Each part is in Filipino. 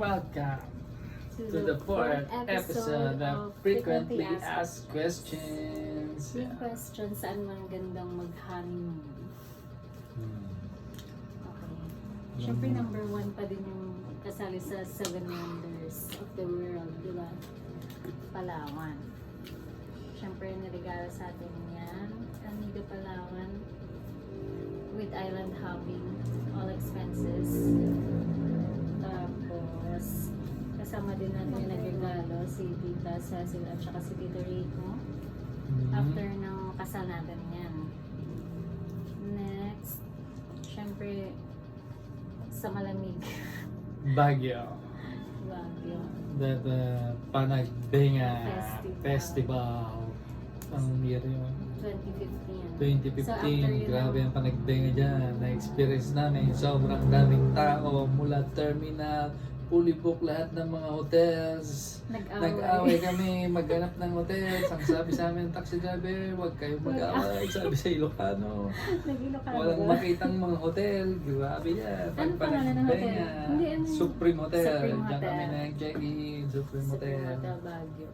Welcome to the fourth episode of Frequently Asked Questions. Yung question, saan man gandang mag-honeymoon? Okay. Siyempre, number one pa din yung kasali sa Seven Wonders of the World, di ba? Palawan. Siyempre, niregalo sa atin yan. Amiga Palawan with island hopping, all expenses. Tapos, kasama din natin yung nagregalo si Tita Cecil at saka si Tito Rico. After ng kasal natin yan. Next, syempre, sa malamig. Baguio. Baguio. The Panagbenga Festival. Festival. Ang year yun. 2015. 2015, So, after yun, grabe ang panagbenga dyan. Na-experience namin, sobrang daming tao mula terminal, fully booked lahat ng mga hotels. Nag-away kami, maghanap ng hotels. Ang sabi sa amin ng taxi driver, huwag kayong mag-away. Sabi sa Ilocano, Nag-Ilocano walang ba? makitang mga hotel. Grabe yan. Ano pangalan ng hotel? Hindi, ano yun? Supreme Hotel. Supreme Diyan Hotel. kami nag-check-in. Supreme Hotel. Hotel Baguio.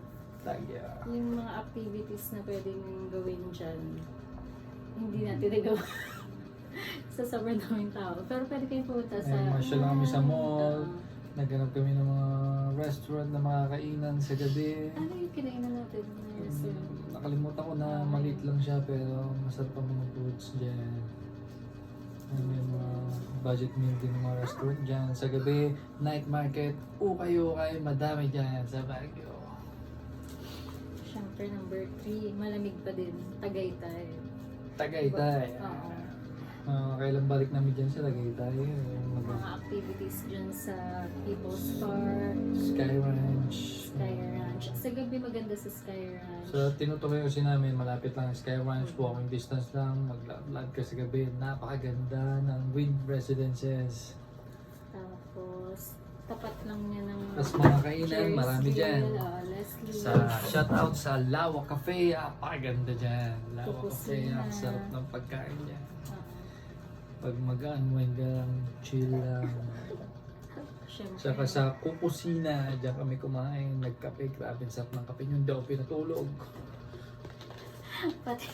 Baguio. Yung mga activities na pwedeng gawin dyan, hindi natin nagawa. Sa sobrang daming tao. Pero pwede kayong pumunta sa... Masyal lang kami sa mall. Naghanap kami ng mga restaurant na mga kainan sa gabi. Ano yung kinainan natin na restaurant? Nakalimutan ko na maliit lang siya pero masarap ang mga foods dyan. May mga budget meal din ng mga restaurant dyan. Sa gabi, night market, ukay-ukay, madami dyan sa Baguio. Siyempre, number 3, malamig pa din. Tagaytay. Tagaytay. Oo. Kailan balik namin dyan sa Tagaytay. Mga activities dyan sa People's Park, Sky Ranch. Sky Ranch. Sa gabi maganda sa Sky Ranch. So, tinutuloy kasi namin, malapit lang ang Sky Ranch, walking distance lang, mag-vlog ka sa gabi. Napakaganda ng Wind Residences. Tapos, tapat lang niya ng... Tapos mga kainan, Cheers marami Grill, dyan. Leslie. Sa shoutout sa Lawa Cafe, napakaganda dyan. Lawa Cafe, Pupusina. ang sarap ng pagkain dyan. Oo. Pag mag-unwind ka lang, chill lang. Siyempre. Saka sa Kupusina, dyan kami kumain, nagkape, grabe ang sarap ng kape nyo, hindi ako pinatulog. Pati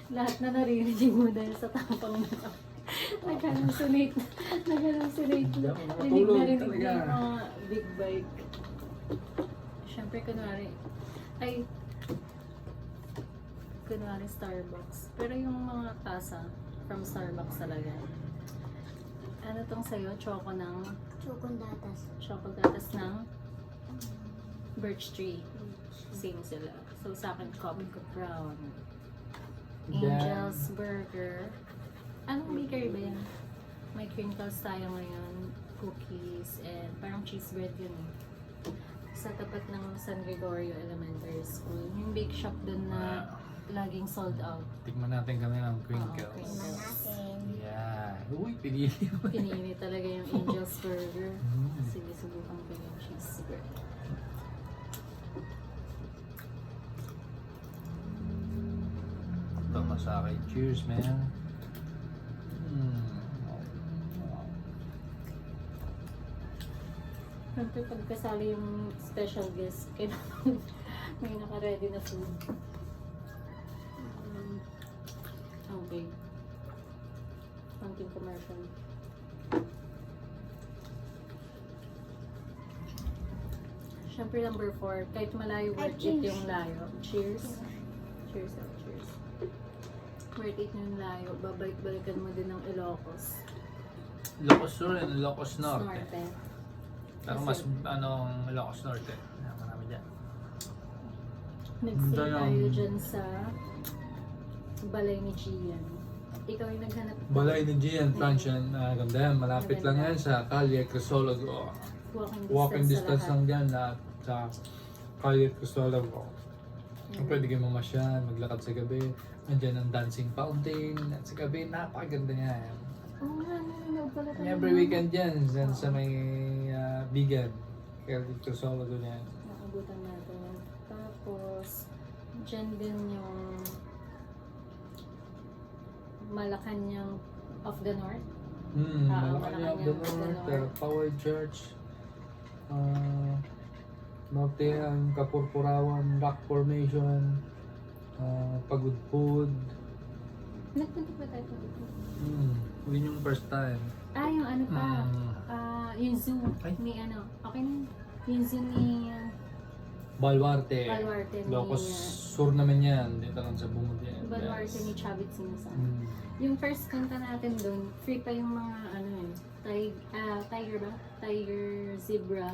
lahat na narinig mo dahil sa tapang mo. Nag-hallucinate. Nag-hallucinate. Hindi ako Rinig makatulog na rinig talaga. na yung mga big bike. Siyempre, kunwari Starbucks. Pero yung mga tasa from Starbucks talaga. Ano tong sa'yo? Choco datas ng Birch Tree. Same sila. So sa akin, Coffee Cup Brown. Angel's Burger. Anong bakery ba yan? May crinkles tayo ngayon, cookies, and parang cheese bread yun eh. Sa tapat ng San Gregorio Elementary School. Yung bake shop dun na laging sold out. Tikman natin kami ng Oo, crinkles. crinkles. Yeah. Uy, pinili mo. Pinili talaga yung Angel's Burger. Mm. Sige, subukan ko yung cheese bread. Ito na sa akin. Cheers, man. Siyempre, pagkasali yung special guest, kailangan may naka-ready na food. Okay. Konting commercial. Siyempre, number 4, kahit malayo, worth it yung layo. Cheers. Cheers out, cheers. Worth it yung layo. Babalik-balikan mo din ng Ilocos. Ilocos Sur and Ilocos Norte. Norte. Pero mas Ilocos Norte. Marami dyan. Nag-stay Ganda tayo ng- dyan sa Balay ni Gian. Ikaw yung naghanap. Balay ni Gian, Francian. Ganda yan. Malapit lang yan sa Calle Crisologo. Walking distance lang dyan sa Calle Crisologo. Pwede kayo mamasyal, maglakad sa gabi. Nandiyan ang dancing fountain. At sa gabi, napakaganda niya. Oo nga, nanonood pala tayo. Every weekend yan, dyan sa may Bigan. Calle Crisologo niya. Nakabutan natin. Tapos, dyan din yung Malacanang of the North. Malacanang of the Malacanang of the North, North. Power Church. Norte ang Kapurpurawan, Rock Formation, Pagudpud. Nagpunta ba tayo dito? Yun yung first time. Yung ano pa, yung zoo Ay. ni ano, okay na yun. Yung zoo ni Baluarte. Baluarte ni Locos Sur naman yan. Dito lang sa bungod yan. Baluarte ni Chavit Sinasan. Mm. Yung first kanta natin doon, free pa yung mga ano yun, tiger ba? Tiger, zebra.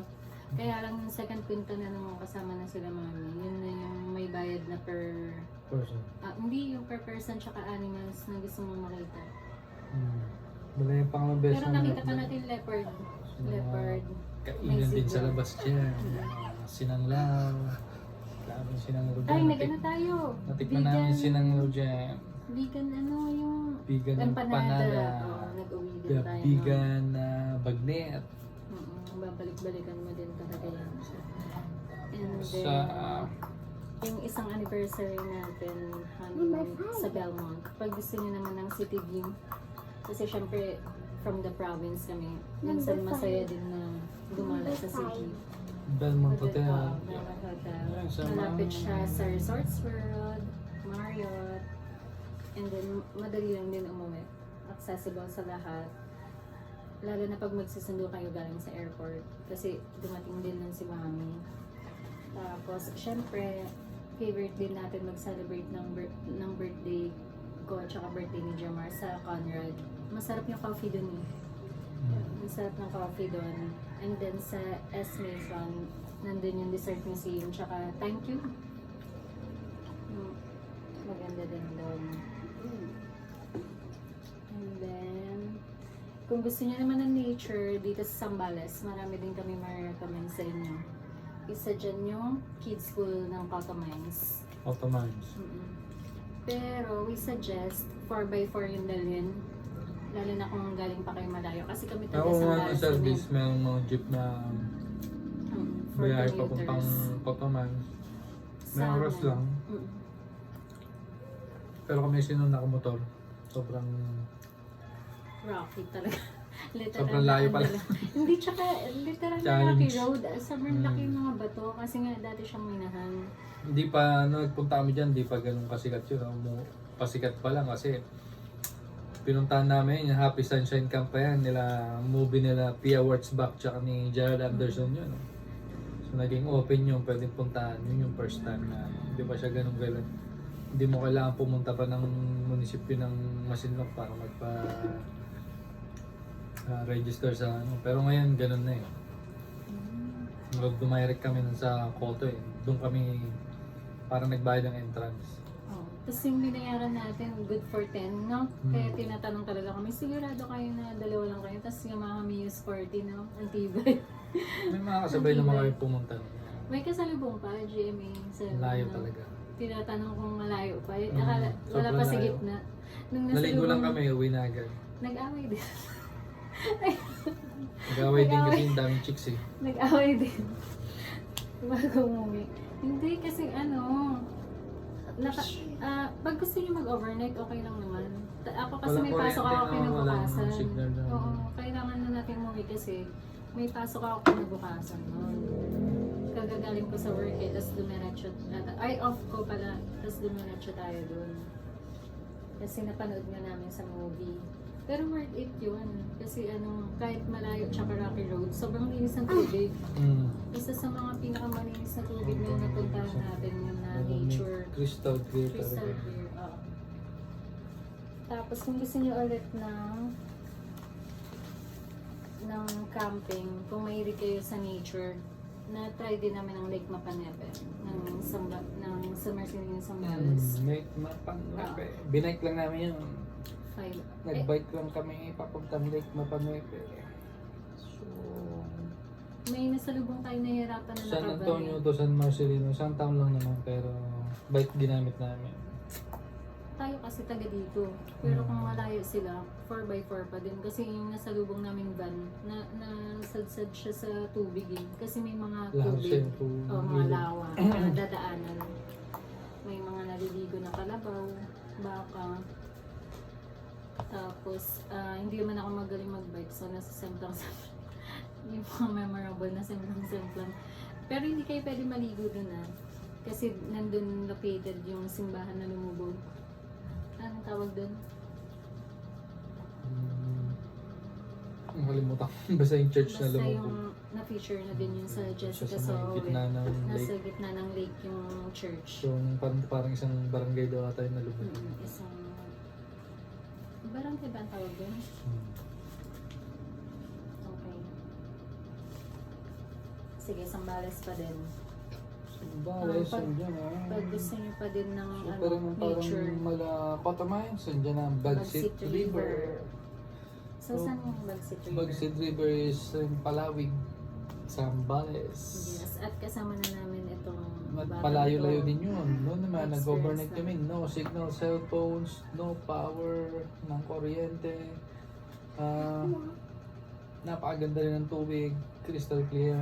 Kaya lang yung second kwento na nung kasama na sila mami, yun na yung may bayad na per, Person. hindi yung per person tsaka animals na gusto mo makita. Wala yung pangalawang beses Pero na nakita pa natin leopard. Leopard. Kainan din sa zebra. labas dyan. Sinanglaw. Daming sinanglaw dyan. Ay, nag-ano tayo? Natikman namin sinanglaw dyan. Vegan ano yung Vegan empanada. empanada. Oo, nag-uwi din tayo. Vegan bagnet. Babalik-balikan mo din talaga yan. And then, Sa yung isang anniversary natin honeymoon sa Belmont. Pag gusto niyo naman ng city view, kasi syempre from the province kami, minsan masaya din na gumala sa city. Belmont Hotel. Belmont Hotel. Ayan, sa Malapit mga- siya sa Resorts World, Marriott, and then madali lang din umuwi. Accessible sa lahat. Lalo na pag magsusundo kayo galing sa airport. Kasi dumating din nun si mami. Tapos, syempre, favorite din natin mag-celebrate ng birthday ko at saka birthday ni Jamar sa Conrad. Masarap yung coffee dun eh. Masarap ng coffee dun. And then sa S Mason, nandun yung dessert museum. Tsaka thank you. Maganda din doon. And then, kung gusto niyo naman ng nature dito sa Zambales, marami din kami ma-recommend sa inyo. Isa dyan yung kids school ng Cotomines. Ottomans. Pero we suggest 4x4 yung dalhin. Lalo na kung galing pa kayo malayo. Kasi kami taga Ako nga ng Zambales. service, may mga jeep na For biyahe commuters. papuntang Ottomans. May Sa oras amin. lang. Pero kami sinunod motor. Sobrang Rocky talaga. Literal Sobrang layo na pala. ano lang. Hindi, tsaka literal na Challenge. rocky road. Sobrang laki yung mga bato. Kasi nga dati siyang minahan. Hindi pa, nagpunta kami dyan, hindi pa ganun kasikat yun. Pasikat pa lang kasi pinuntahan namin yung Happy Sunshine Camp pa yan. Movie nila Pia Wurtzbach tsaka ni Gerald Anderson yun. So naging open yung pwedeng puntahan. Yun yung first time na hindi pa siya ganun kailan. Hindi mo kailangan pumunta pa ng munisipyo ng Masinloc para register sa ano. Pero ngayon ganun na eh. Dumirect kami nun sa Koto eh. Doon kami parang nagbayad ng entrance. Oh. Tapos yung binayaran natin, good for 10, no? Kaya tinatanong talaga kami, sigurado kayo na dalawa lang kayo. Tapos yung mga kami use 40, no? Antibay. May mga kasabay naman kayo pumunta. May kasalubong pa, GMA. Sa, Layo ano, talaga. Tinatanong kung malayo pa. Mm, Akala, wala sobrang pa sa layo. gitna. Nung Naligo lang nasalubong- kami, uwi na agad. Nag-away din. Nag-away din Nag-away. kasi yung daming chicks eh. Nag-away din. Bago umuwi. Hindi kasi ano, pag gusto niyo mag-overnight, okay lang naman. Ako kasi Walang may pasok ako kuryente, walang kinabukasan. signal na. Oo, kailangan na natin umuwi kasi may pasok ako kinabukasan noon. Kagagaling ko sa work eh, tapos dumiretso, off ko pala, tapos dumiretso tayo doon. Kasi napanood nga namin sa movie. Pero worth it yun. Kasi ano, kahit malayo tsaka rocky road, sobrang linis ng tubig. Isa sa mga pinakamalinis na tubig na napuntahan natin yun na nature. Crystal clear Crystal talaga. clear. Oo. Tapos kung gusto niyo ulit ng camping, kung mahilig kayo sa nature, na-try din namin ang Lake Mapanepe ng San Marcelino Zambales. Binike lang namin yun. 5. Nag-bike lang kami papuntang Lake Mapanuepe. So, May nasalubong tayo nahihirapan na San nakabalik. Antonio to San Marcelino, isang taon lang naman pero bike ginamit namin. Tayo kasi taga dito. Pero kung malayo sila, 4x4 pa din. Kasi yung nasalubong naming van, nasadsad siya sa tubig eh. Kasi may mga Lahat siya tubig. to O mga lawa. na dadaanan. May mga naliligo na kalabaw, baka. Tapos, hindi man ako magaling mag-bike. So, nasa semplang sa yung yung mga memorable na simplang-simplang. Pero hindi kayo pwede maligo dun kasi nandun located yung simbahan na lumubog. Anong tawag dun? Nakalimutan ko. Basta yung church na Basta lumubog. yung na-feature na din yun sa Jessica Sa may Soho. gitna ng Nasa lake. gitna ng lake yung church. So, parang isang barangay daw ata yung nalubog. Isang barangay ba ang tawag dun? Okay. Sige, Sambales pa din. Bales, pag- andyan ah. Pag gusto nyo pa din ng So, parang nature. Cotamines, andyan ang Bagsit Bagsit River. So, saan yung Bagsit River? Bagsit River is in Palawig, Zambales. Yes, at kasama na namin itong Palayo-layo din yun. Noon naman, Experience nag-overnight na. kami. No signal, cellphones, no power ng kuryente. Napakaganda rin ng tubig, crystal clear.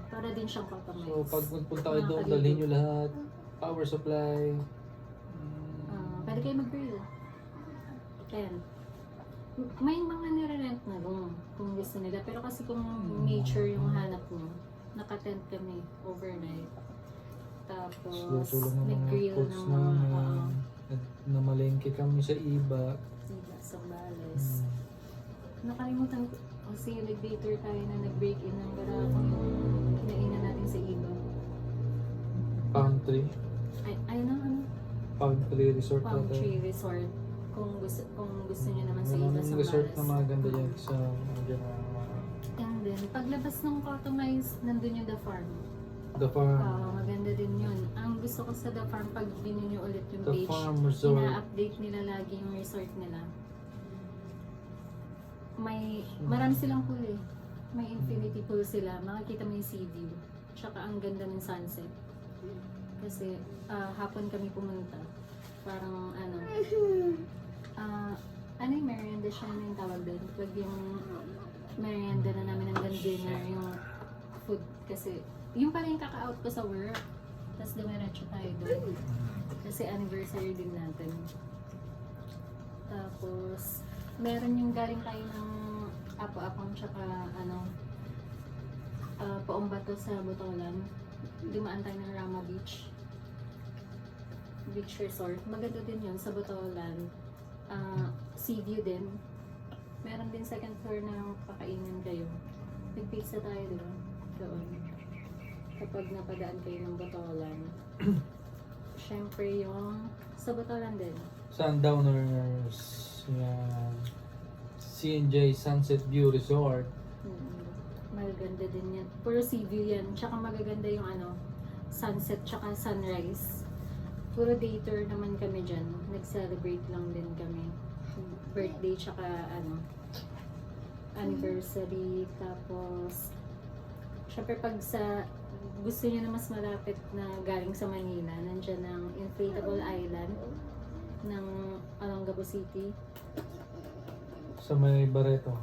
Para din siyang Cotamines. So, pag magpunta kayo doon, Nakakaligo. dalhin nyo lahat. Power supply. Pwede kayo mag-grill. Tent. May mga nire-rent na room kung gusto nila. Pero kasi kung nature yung hanap mo, naka-tent kami overnight. Tapos, Luto lang ng mga nag-grill foods ng mga namin. Namalengke kami sa iba. Sambales. Nakalimutan ko. Kasi nag-dater tayo na nag-break in ng Barako yung kinainan natin sa iba. Palm Tree. Ay ano? Palm Tree Resort Palm natin. Tree Resort. Kung gusto niyo naman sa Meron iba ng sa resort na Sambales. maganda dyan sa dyan, And then, paglabas ng Cotamines, nandun yung The Farm. The Farm. Maganda din yun. Ang gusto ko sa The Farm, pag binin nyo ulit yung The page, Farm Resort. ina-update nila lagi yung resort nila. Marami silang pool eh. May infinity pool sila. Makikita mo yung sea view. Tsaka ang ganda ng sunset. Kasi hapon kami pumunta. Parang ano yung merienda siya na yung tawag doon? Pag yung merienda na namin hanggang dinner, yung food. Kasi yung pala yung kaka-out ko sa work. Tapos dumiretso tayo doon. Kasi anniversary din natin. Tapos, meron yung galing tayo ng Apo-Apang tsaka Paumbato sa Botolan. Dumaan tayo ng Rama Beach. Beach Resort. Maganda din yun sa Botolan. Sea view din. Meron din second floor na pakainan kayo. Nag-pizza tayo doon. Kapag napadaan kayo ng Botolan. Siyempre yung sa Botolan din. Sundowners. Yan. C&J Sunset View Resort. Maganda din yan. Puro sea view yan. Tsaka magaganda yung sunset tsaka sunrise. Puro day tour naman kami dyan. Nag-celebrate lang din kami. Birthday tsaka anniversary. Tapos, syempre pag gusto nyo na mas malapit na galing sa Manila, nandyan ang Inflatable Island ng Olongapo City. Sa may Barreto.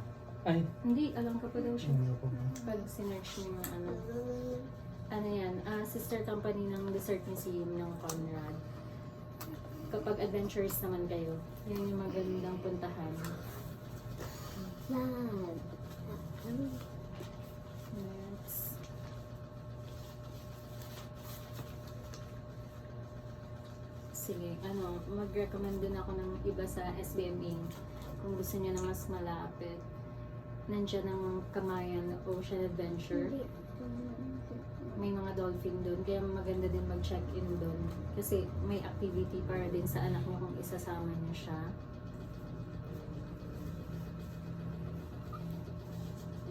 Ay. Hindi, alam ka pa daw siya. Ano po ba? Pag sinerch mo yung yan, sister company ng Desert Museum ng Conrad. Kapag adventurous naman kayo, yun yung magandang puntahan. Next. Sige, mag-recommend din ako ng iba sa SBM Inc. Kung gusto niyo na mas malapit. Nandiyan ang Kamayan Ocean Adventure. May mga dolphin doon, kaya maganda din mag-check-in doon. Kasi may activity para din sa anak niyo kung isasama niyo siya.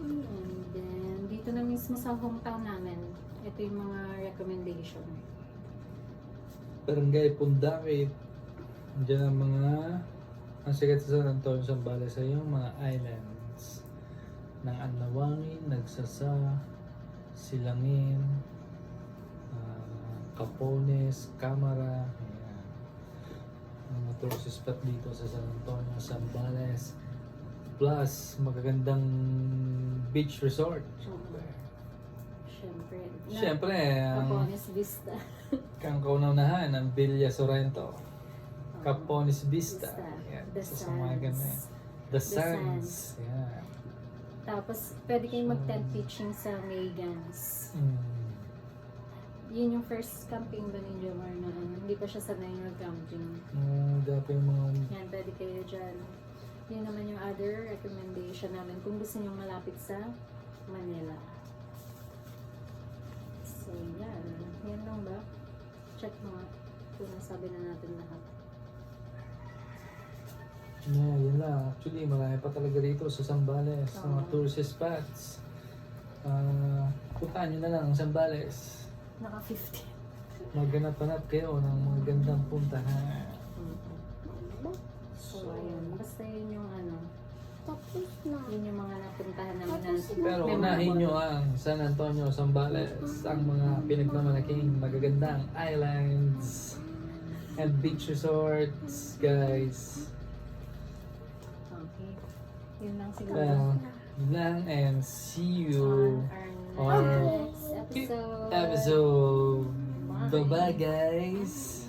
And then, dito na mismo sa hometown namin, ito yung mga recommendation. Barangay Pundakit. Diyan ang ang sikat sa San Antonio, Zambales ay yung mga islands ng Anlawangin, Nagsasa, Silangin, Capones, Camara. Ayan. Mga tourist spot dito sa San Antonio, Zambales. Plus, magagandang beach resort. Siyempre. Ang Capones Vista. kang kaunahan ng Villa Sorrento. Capones Vista. Vista. Yan. The Isa sa mga ganda yan. Sands. The The Sands. Yan. Tapos, pwede kayong mag-tent pitching sa Megans. Mm. Yun yung first camping ba ni Jomar na ano, hindi pa siya sanay mag-camping. Dati yung mga... Yan, pwede kayo dyan. Yun naman yung other recommendation namin kung gusto nyo malapit sa Manila. So, yan. Yan lang ba? Check mo nga kung nasabi na natin lahat. Yeah, yun lang. Actually, marami pa talaga rito sa Zambales. Sa mga Oo. tourist spots. Puntahan nyo na lang ang Zambales. Naka 50. Maghanap-hanap kayo ng mga gandang puntahan. So, ayun. Basta yun yung ano, Tapos na. yun yung mga napuntahan namin na Pero memorable. unahin nyo ang San Antonio, Zambales. Ang mga pinagmamalaking magagandang islands and beach resorts, guys. Okay. Yun lang siguro. Well, yun lang and see you On our on next episode. episode. Bye-bye, guys.